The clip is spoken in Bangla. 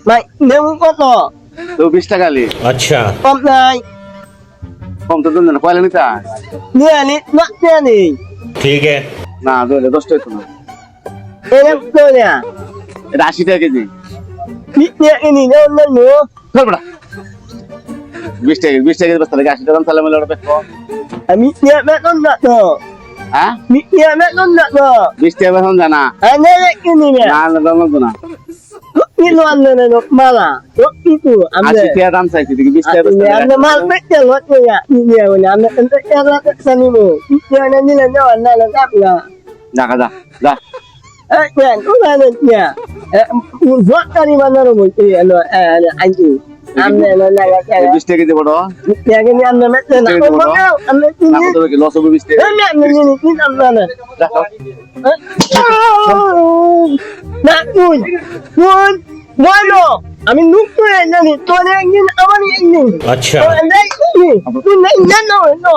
ভাই নেমু কত? তো 20 টাকা লি अच्छा কম নাই কম তো দেন না কয়লা নিতা নিয়ে আনি না নিয়ে আনি ठीक है না দলে 10 টাকা তো না এরকম তো না এটা 80 টাকা কেজি নিয়ে আনি না অন্য চল বড়া 20 টাকা বস্তা লাগে 80 টাকা তাহলে মেলে ওটা পেকো আমি নিয়ে বেতন না তো হ্যাঁ নিয়ে বেতন না তো 20 টাকা বেতন জানা আনে কিনি না না না দাম না কিলো আনলে না মালা তো কিছু আমরা 80 টাকা দাম চাইছি দেখি 20 টাকা বস্তা আমরা মাল পেতে লট নিয়ে নিয়ে বলে আমরা কিন্তু এরা তো জানিবো নিয়ে না নিলে না না না না দেখা যা যা কেন ওরা নিয়ে জট কারি বানারো বলতে এলো আইজি আমরা না না 20 টাকা কেজি বড় Yang ini anda macam nak ngomong, anda না sini. কত কি লস হবে 20 টাকা Anda ni anda na. রাখো Nak kun, mana? Amin lupa ni, tuan yang ini, aman yang ini. अच्छा Anda ini, tu nak no.